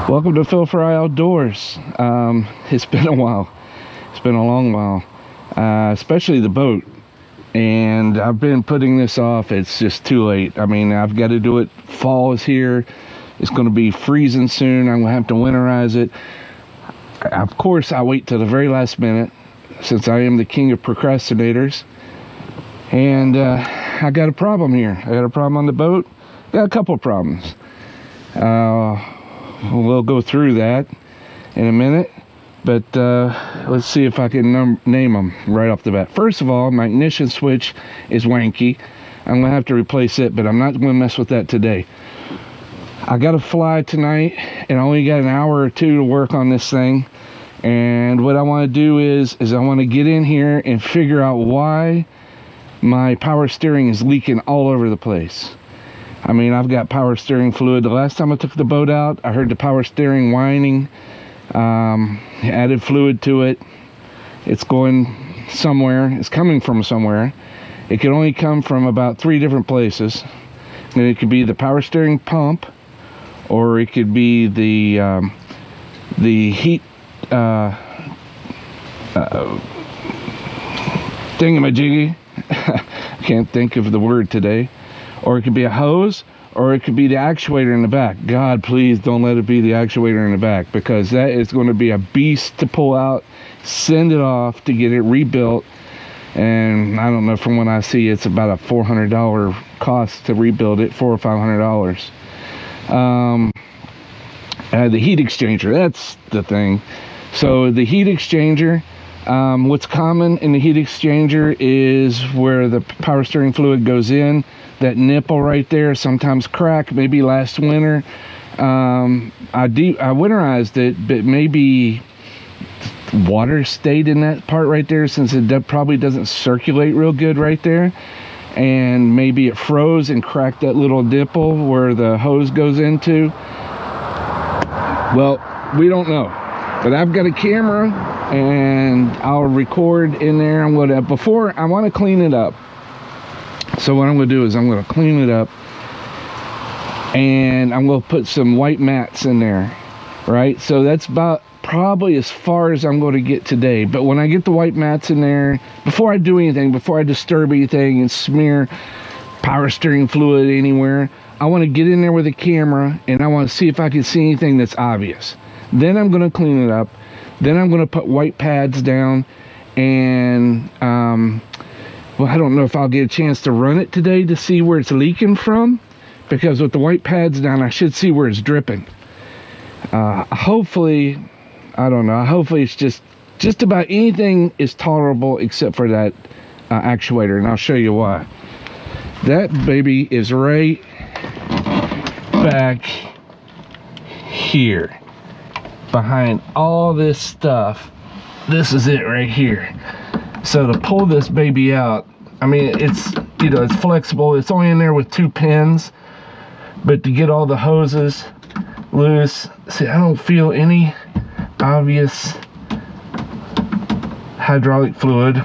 Welcome to Phil Fry Outdoors. It's been a while. It's been a long while, especially the boat. And I've been putting this off. It's just too late. I mean, I've got to do it. Fall is here. It's going to be freezing soon. I'm going to have to winterize it. Of course, I wait till the very last minute, since I am the king of procrastinators. And I got a problem here. I got a problem on the boat. Got a couple problems. We'll go through that in a minute, but let's see if I can name them right off the bat. First of all, my ignition switch is wanky. I'm gonna have to replace it, but I'm not gonna mess with that today. I gotta fly tonight, and I only got an hour or two to work on this thing. And what I want to do is I want to get in here and figure out why my power steering is leaking all over the place. I mean, I've got power steering fluid. The last time I took the boat out, I heard the power steering whining. Added fluid to it. It's going somewhere. It's coming from somewhere. It can only come from about 3 different places. And it could be the power steering pump, or it could be the heat thingamajiggy. I can't think of the word today. Or it could be a hose, or it could be the actuator in the back. God, please don't let it be the actuator in the back, because that is going to be a beast to pull out, send it off to get it rebuilt. And I don't know, from what I see, it's about a $400 cost to rebuild it, $400 or $500. The heat exchanger, that's the thing. So the heat exchanger, what's common in the heat exchanger is where the power steering fluid goes in. That nipple right there sometimes crack. Maybe last winter I winterized it, but maybe water stayed in that part right there, since it probably doesn't circulate real good right there, and maybe it froze and cracked that little nipple where the hose goes into. Well, we don't know, but I've got a camera and I'll record in there. I want to clean it up. So what I'm going to do is I'm going to clean it up, and I'm going to put some white mats in there, right? So that's about probably as far as I'm going to get today. But when I get the white mats in there, before I do anything, before I disturb anything and smear power steering fluid anywhere, I want to get in there with a camera, and I want to see if I can see anything that's obvious. Then I'm going to clean it up. Then I'm going to put white pads down, and well, I don't know if I'll get a chance to run it today to see where it's leaking from, because with the white pads down, I should see where it's dripping. Hopefully, I don't know. Hopefully it's just about anything is tolerable except for that actuator, and I'll show you why. That baby is right back here, behind all this stuff. This is it right here. So to pull this baby out, I mean, it's, you know, it's flexible. It's only in there with 2 pins, but to get all the hoses loose, see, I don't feel any obvious hydraulic fluid.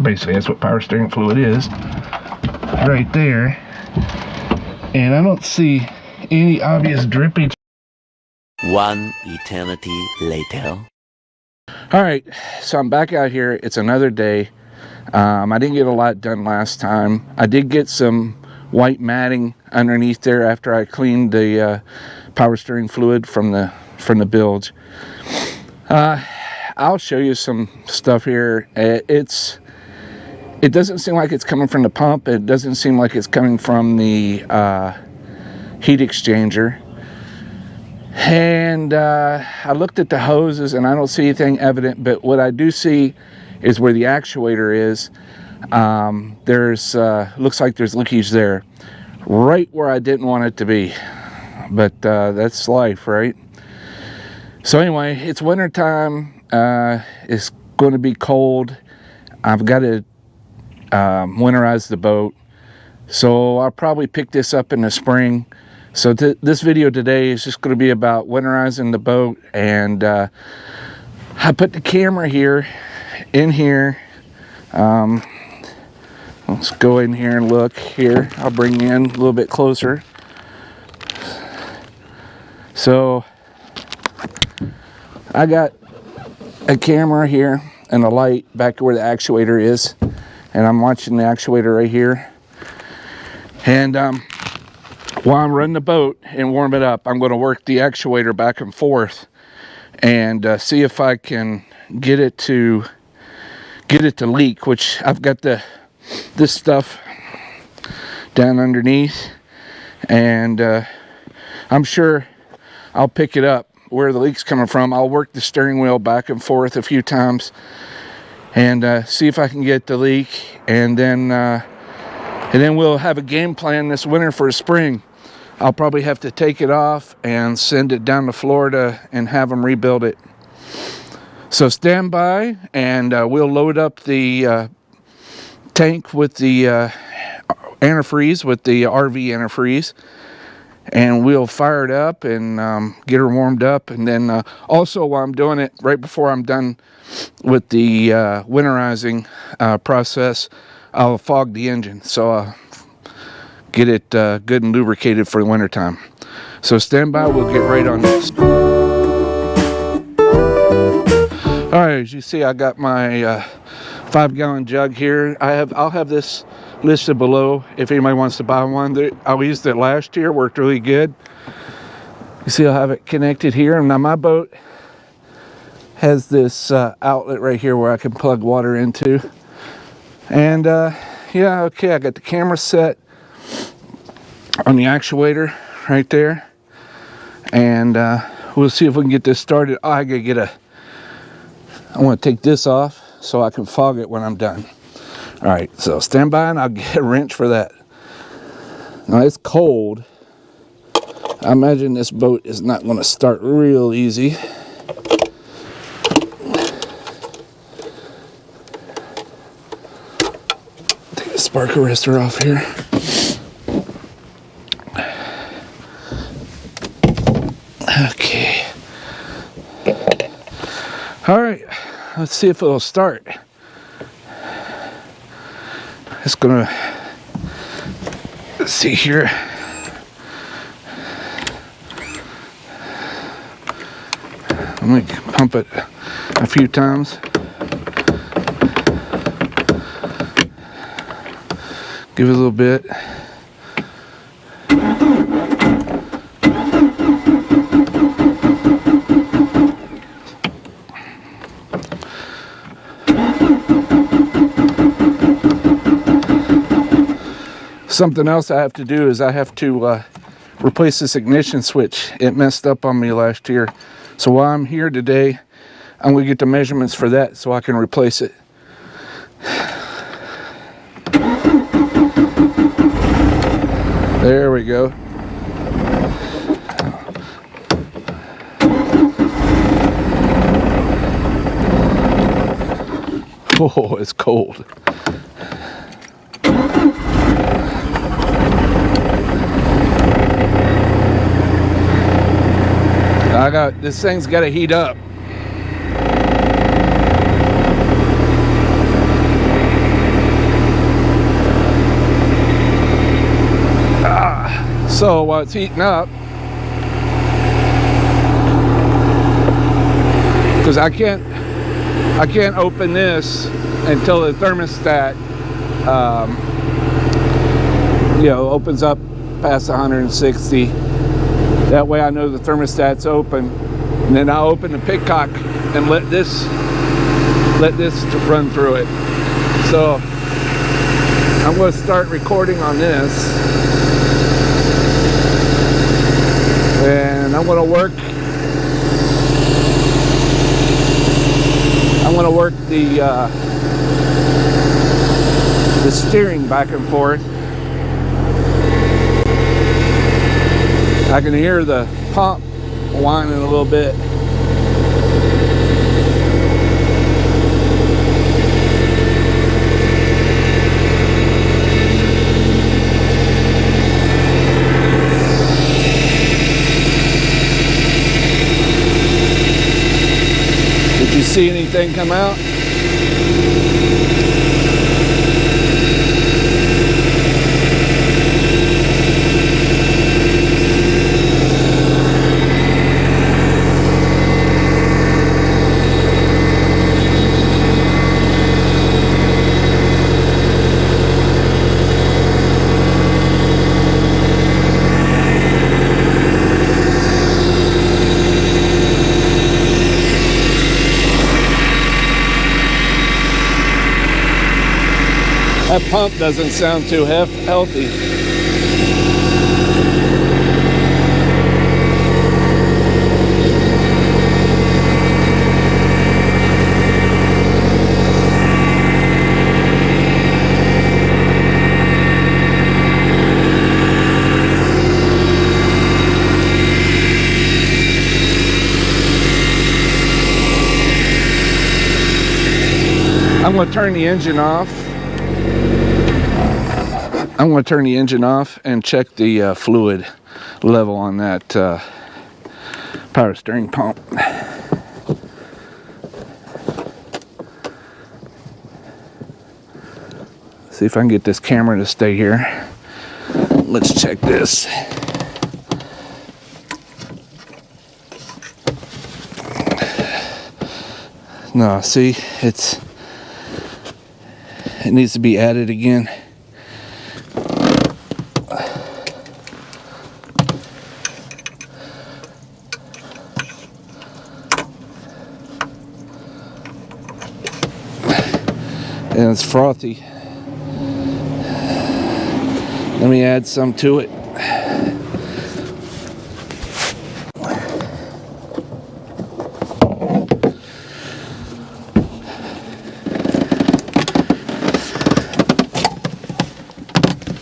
Basically, that's what power steering fluid is, right there. And I don't see any obvious drippage. One eternity later. All right, so I'm back out here. It's another day. I didn't get a lot done last time. I did get some white matting underneath there after I cleaned the power steering fluid from the bilge. I'll show you some stuff here. It doesn't seem like it's coming from the pump. It doesn't seem like it's coming from the heat exchanger. And I looked at the hoses, and I don't see anything evident, but what I do see is where the actuator is. There's looks like there's leakage there, right where I didn't want it to be, but that's life, right? So anyway, it's winter time. It's going to be cold. I've got to winterize the boat, so I'll probably pick this up in the spring. So this video today is just going to be about winterizing the boat, and I put the camera in here. Let's go in here and look here. I'll bring you in a little bit closer. So I got a camera here and a light back where the actuator is, and I'm watching the actuator right here. And while I'm running the boat and warm it up, I'm going to work the actuator back and forth and see if I can get it to leak, which I've got this stuff down underneath, and I'm sure I'll pick it up where the leak's coming from. I'll work the steering wheel back and forth a few times and see if I can get the leak, and then we'll have a game plan this winter for spring. I'll probably have to take it off and send it down to Florida and have them rebuild it. So stand by, and we'll load up the tank with the antifreeze, with the RV antifreeze, and we'll fire it up and get her warmed up. And then also, while I'm doing it, right before I'm done with the winterizing process, I'll fog the engine, so I'll get it good and lubricated for the wintertime. So stand by, we'll get right on this. Alright, as you see, I got my 5-gallon jug here. I'll have this listed below if anybody wants to buy one. I used it last year, worked really good. You see, I'll have it connected here. Now my boat has this outlet right here where I can plug water into. And yeah, okay, I got the camera set on the actuator right there, and we'll see if we can get this started. Oh, I want to take this off so I can fog it when I'm done. All right, so stand by and I'll get a wrench for that. Now it's cold. I imagine this boat is not going to start real easy. Take the spark arrestor off here. Okay. All right, let's see if it'll start. It's gonna, let's see here. I'm gonna pump it a few times. Give it a little bit. Something else I have to do is I have to replace this ignition switch. It messed up on me last year. So while I'm here today, I'm going to get the measurements for that so I can replace it. There we go. Oh, it's cold. This thing's got to heat up. So while it's heating up, because I can't open this until the thermostat opens up past 160. That way I know the thermostat's open, and then I'll open the pitcock and let this run through it. So I'm going to start recording on this, and I'm going to work the steering back and forth. I can hear the pump whining a little bit. Did you see anything come out? That pump doesn't sound too healthy. I'm going to turn the engine off. I'm going to turn the engine off and check the fluid level on that power steering pump. See if I can get this camera to stay here. Let's check this. No, see, it needs to be added again. And it's frothy. Let me add some to it.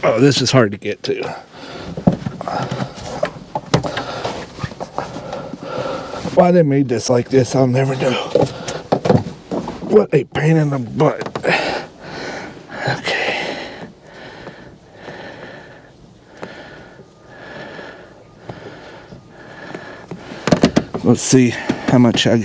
Oh, this is hard to get to. Why they made this like this, I'll never know. What a pain in the butt. Okay. Let's see how much I...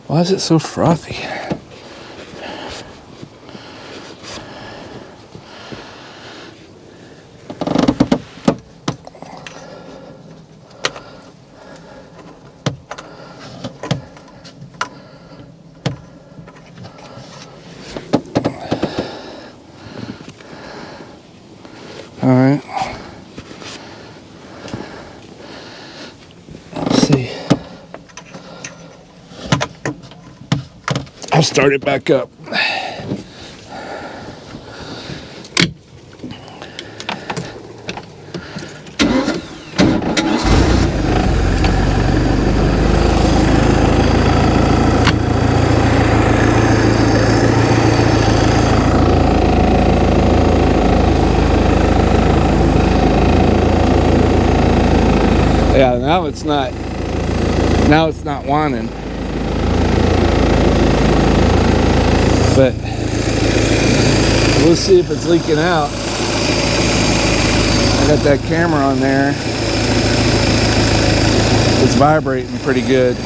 Why is it so frothy? All right. Let's see. I'll start it back up. Yeah, now it's not wanting. But we'll see if it's leaking out. I got that camera on there. It's vibrating pretty good.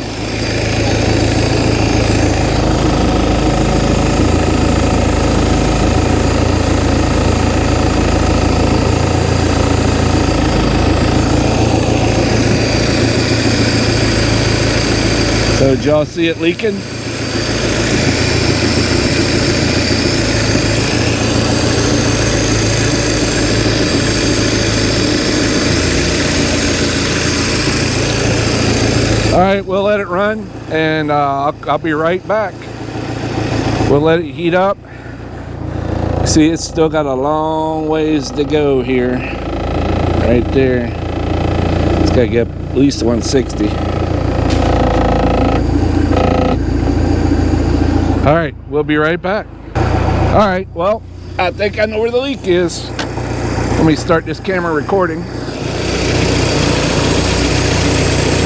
So did y'all see it leaking? All right, we'll let it run, and I'll be right back. We'll let it heat up. See, it's still got a long ways to go here. Right there. It's got to get at least 160. All right, we'll be right back. All right, well, I think I know where the leak is. Let me start this camera recording.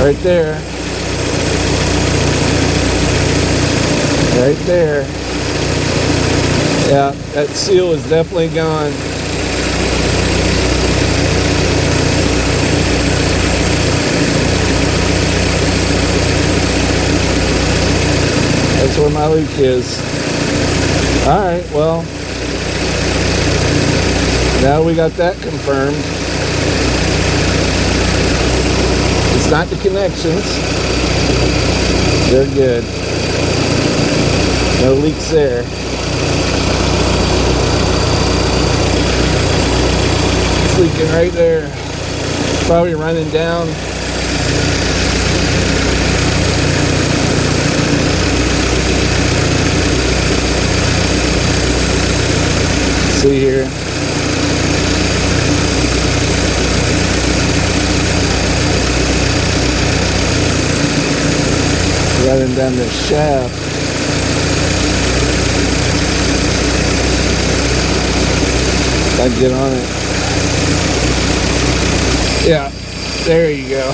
Right there. Right there. Yeah, that seal is definitely gone. That's where my leak is. Alright, well, now we got that confirmed. It's not the connections. They're good. No leaks there. leaking right there. Probably running down. See here. Running down the shaft. If I can get on it. Yeah, there you go.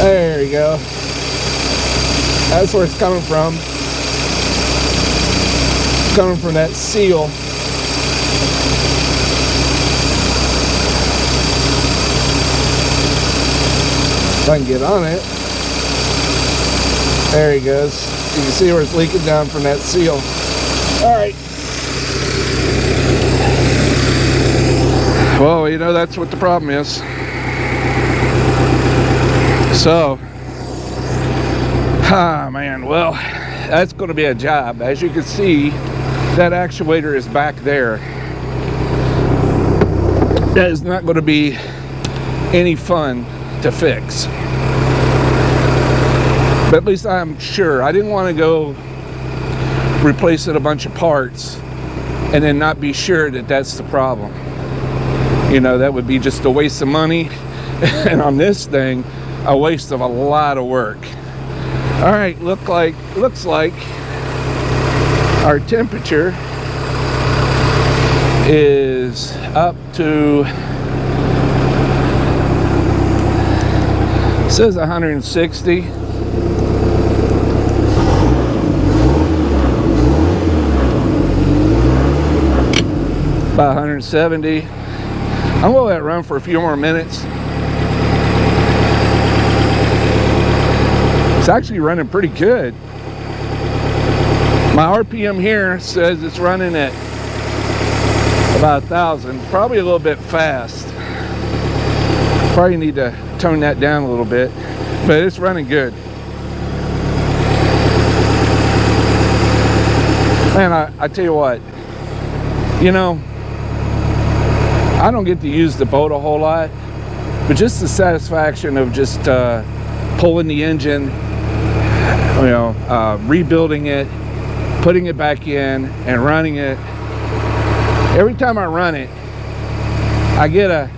There you go. That's where it's coming from. It's coming from that seal. If I can get on it. There he goes. You can see where it's leaking down from that seal. Alright. Well, you know, that's what the problem is. So, man, well, that's going to be a job. As you can see, that actuator is back there. That is not going to be any fun to fix. But at least I'm sure. I didn't want to go replacing a bunch of parts and then not be sure that that's the problem. You know, that would be just a waste of money. And on this thing, a waste of a lot of work. All right, looks like our temperature is up to, it says 160. About 170. I'm gonna let it run for a few more minutes. It's actually running pretty good. My RPM here says it's running at about 1,000, probably a little bit fast. Probably need to tone that down a little bit, but it's running good. Man, I tell you what, you know, I don't get to use the boat a whole lot, but just the satisfaction of just pulling the engine, you know, rebuilding it, putting it back in and running it. Every time I run it, I get a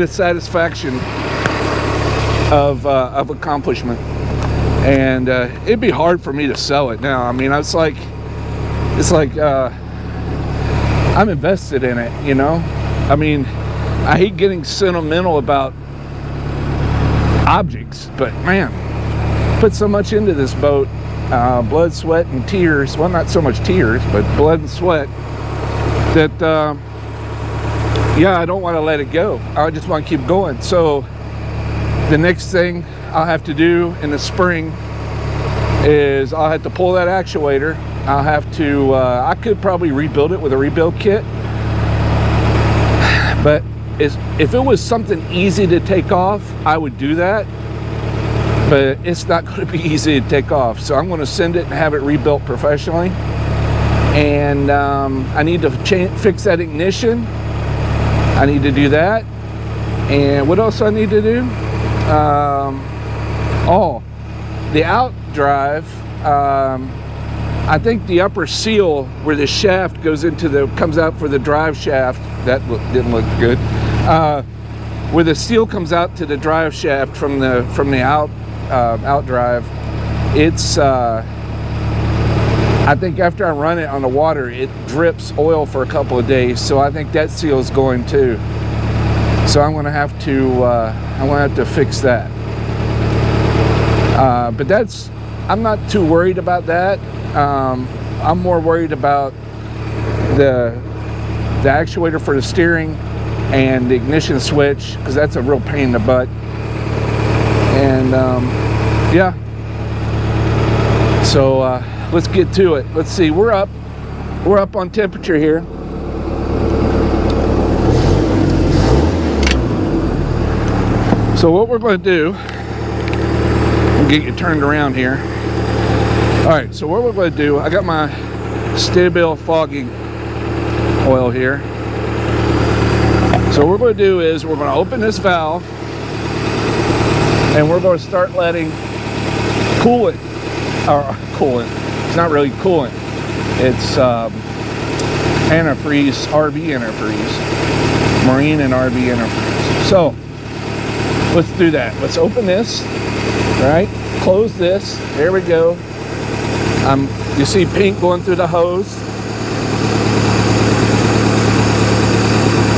satisfaction of accomplishment, and it'd be hard for me to sell it now. I mean, it's like I'm invested in it, you know. I mean, I hate getting sentimental about objects, but man, put so much into this boat, blood, sweat, and tears. Well, not so much tears, but blood and sweat, that yeah, I don't want to let it go. I just want to keep going. So the next thing I'll have to do in the spring is I'll have to pull that actuator. I'll have to I could probably rebuild it with a rebuild kit, but if it was something easy to take off, I would do that. But it's not going to be easy to take off, so I'm going to send it and have it rebuilt professionally. And I need to fix that ignition. I need to do that. And what else I need to do? Oh, the out drive. I think the upper seal where the shaft goes into comes out for the drive shaft. That didn't look good. Where the seal comes out to the drive shaft from the out drive, it's I think after I run it on the water, it drips oil for a couple of days, so I think that seal is going too. So I'm gonna have to fix that. But I'm not too worried about that. I'm more worried about the actuator for the steering and the ignition switch, because that's a real pain in the butt. And yeah, so let's get to it. Let's see, we're up on temperature here. So what we're going to do, I'll get you turned around here. All right, so what we're going to do, I got my Stabil fogging oil here. So what we're going to do is we're going to open this valve and we're going to start letting coolant, it's not really coolant, it's antifreeze, RV antifreeze, marine and RV antifreeze. So let's do that. Let's open this, right? Close this, there we go. You see pink going through the hose.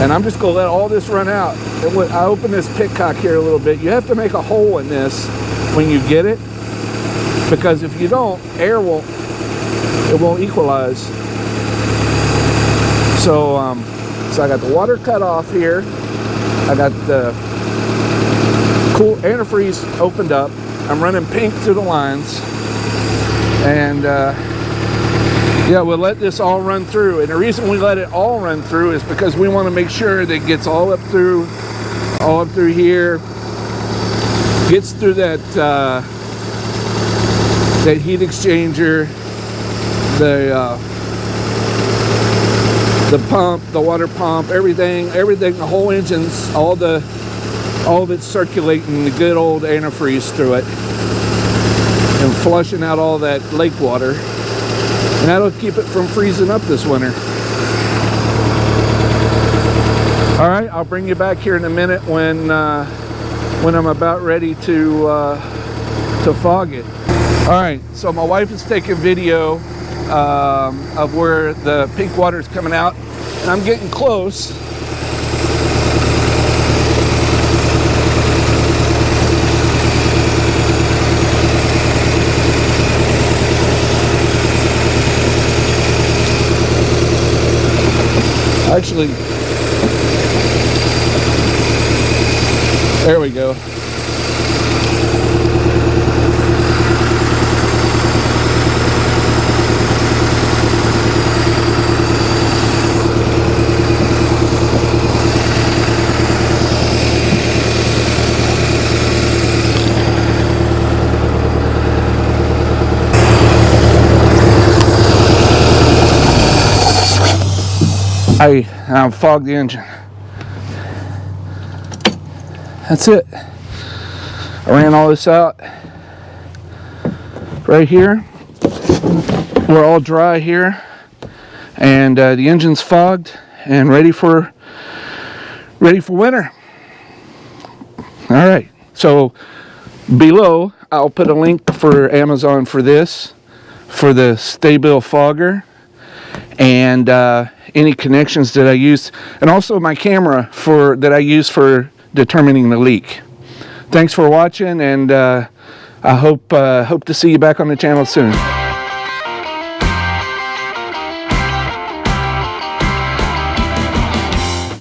And I'm just going to let all this run out. I open this pitcock here a little bit. You have to make a hole in this when you get it, because if you don't, it won't equalize. So I got the water cut off here. I got the cool antifreeze opened up. I'm running pink through the lines. And yeah, we'll let this all run through. And the reason we let it all run through is because we want to make sure that it gets all up through here, gets through that heat exchanger, the pump, the water pump, everything, the whole engine's, all of it's circulating the good old antifreeze through it and flushing out all that lake water. And that'll keep it from freezing up this winter. All right, I'll bring you back here in a minute when I'm about ready to fog it. All right, so my wife is taking video of where the pink water is coming out, and I'm getting close. Actually, there we go. I fogged the engine. That's it. I ran all this out right here. We're all dry here, and the engine's fogged and ready for winter. All right. So below, I'll put a link for Amazon for this, for the Stabil fogger, and any connections that I use, and also my camera that I use for determining the leak. Thanks for watching, and I hope to see you back on the channel soon.